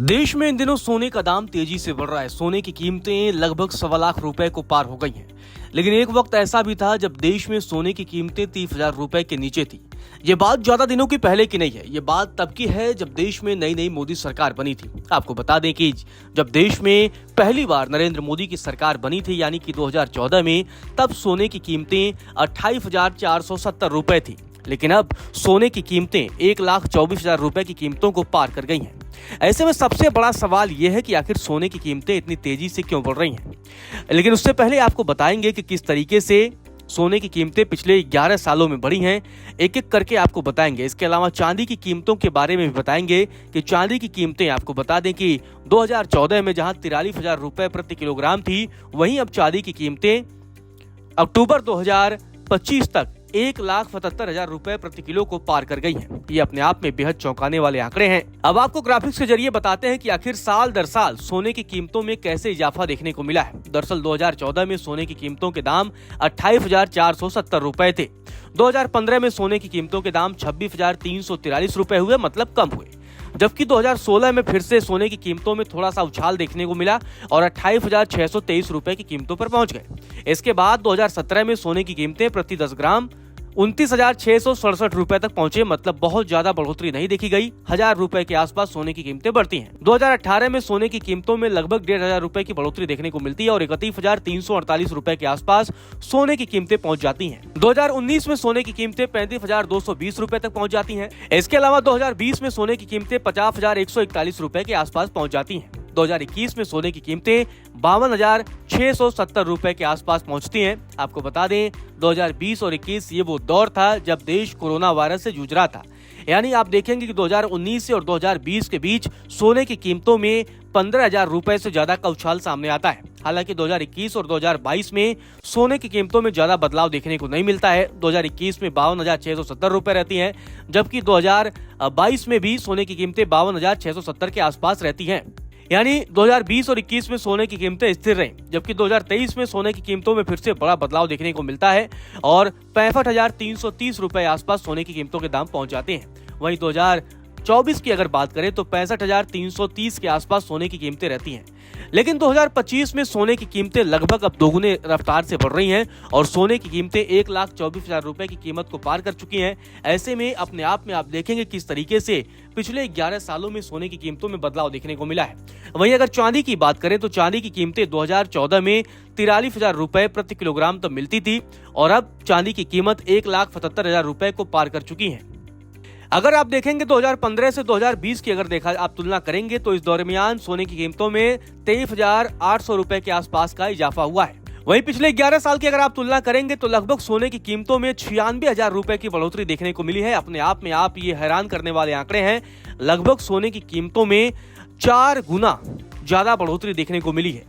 देश में इन दिनों सोने का दाम तेजी से बढ़ रहा है। सोने की कीमतें लगभग 1.25 रुपए को पार हो गई हैं। लेकिन एक वक्त ऐसा भी था जब देश में सोने की कीमतें 30,000 रुपए के नीचे थी। ये बात ज्यादा दिनों की पहले की नहीं है, ये बात तब की है जब देश में नई नई मोदी सरकार बनी थी। आपको बता दें कि जब देश में पहली बार नरेंद्र मोदी की सरकार बनी थी, यानी कि 2014 में, तब सोने की कीमतें 28,470 रुपए थी। लेकिन अब सोने की कीमतें 1,24,000 रुपए की कीमतों को पार कर गई हैं। ऐसे में सबसे बड़ा सवाल यह है कि आखिर सोने की कीमतें इतनी तेजी से क्यों बढ़ रही हैं। लेकिन उससे पहले आपको बताएंगे कि किस तरीके से सोने की कीमतें पिछले 11 सालों में बढ़ी हैं। एक एक करके आपको बताएंगे। इसके अलावा चांदी की कीमतों के बारे में भी बताएंगे कि चांदी की कीमतें, आपको बता दें कि 2014 में जहां 43,000 रुपए प्रति किलोग्राम थी, वहीं अब चांदी की कीमतें अक्टूबर 2025 तक 1,77,000 रुपए प्रति किलो को पार कर गई हैं। ये अपने आप में बेहद चौंकाने वाले आंकड़े हैं। अब आपको ग्राफिक्स के जरिए बताते हैं कि आखिर साल दर साल सोने की कीमतों में कैसे इजाफा देखने को मिला है। दरअसल 2014 में सोने की कीमतों के दाम 28,470 रुपए थे। 2015 में सोने की कीमतों के दाम 26,343 रुपए हुए, मतलब कम हुए। जबकि 2016 में फिर से सोने की कीमतों में थोड़ा सा उछाल देखने को मिला और 28,623 रुपए की कीमतों पर पहुंच गए। इसके बाद 2017 में सोने की कीमतें प्रति 10 ग्राम 29,667 रुपए तक पहुंचे, मतलब बहुत ज्यादा बढ़ोतरी नहीं देखी गई। 1,000 रुपए के आसपास सोने की कीमतें बढ़ती हैं। 2018 में सोने की कीमतों में लगभग 1,500 रुपए की बढ़ोतरी देखने को मिलती है और 31,348 रुपए के आसपास सोने की कीमतें पहुंच जाती हैं। 2019 में सोने की कीमतें 35,220 रुपए तक पहुंच जाती हैं। इसके अलावा 2020 में सोने की कीमतें 50,141 रुपए के आसपास पहुंच जाती हैं। 2021 में सोने की कीमतें 52,670 रुपए के आसपास पहुंचती हैं। आपको बता दें 2020 और 21 ये वो दौर था जब देश कोरोना वायरस से जूझ रहा था। यानी आप देखेंगे कि 2019 और 2020 के बीच सोने की कीमतों में 15,000 रुपए से ज्यादा का उछाल सामने आता है। हालांकि 2021 और 2022 में सोने की कीमतों में ज्यादा बदलाव देखने को नहीं मिलता है। 2021 में 52,670 रुपए रहती हैं, जबकि 2022 में भी सोने की कीमतें 52,670 के आसपास रहती हैं। यानी 2020 और 21 में सोने की कीमतें स्थिर रहीं, जबकि 2023 में सोने की कीमतों में फिर से बड़ा बदलाव देखने को मिलता है और 65,330 रुपए आसपास सोने की कीमतों के दाम पहुंच जाते हैं। वहीं 2024 की अगर बात करें तो 65,330 के आसपास सोने की कीमतें रहती हैं। लेकिन 2025 में सोने की कीमतें लगभग अब दोगुने रफ्तार से बढ़ रही हैं और सोने की कीमतें 1,24,000 रुपए की कीमत को पार कर चुकी हैं। ऐसे में अपने आप में आप देखेंगे किस तरीके से पिछले 11 सालों में सोने की कीमतों में बदलाव देखने को मिला है। वहीं अगर चांदी की बात करें तो चांदी की कीमतें 2014 में 43,000 रुपए प्रति किलोग्राम तक मिलती थी और अब चांदी की कीमत 1,77,000 रुपए को पार कर चुकी है। अगर आप देखेंगे 2015 से 2020 की अगर आप तुलना करेंगे तो इस दरमियान सोने की कीमतों में 23,800 रुपए के आसपास का इजाफा हुआ है। वहीं पिछले 11 साल की अगर आप तुलना करेंगे तो लगभग सोने की कीमतों में 96,000 रुपए की बढ़ोतरी देखने को मिली है। अपने आप में आप ये हैरान करने वाले आंकड़े हैं। लगभग सोने की कीमतों में 4 गुना ज्यादा बढ़ोतरी देखने को मिली है।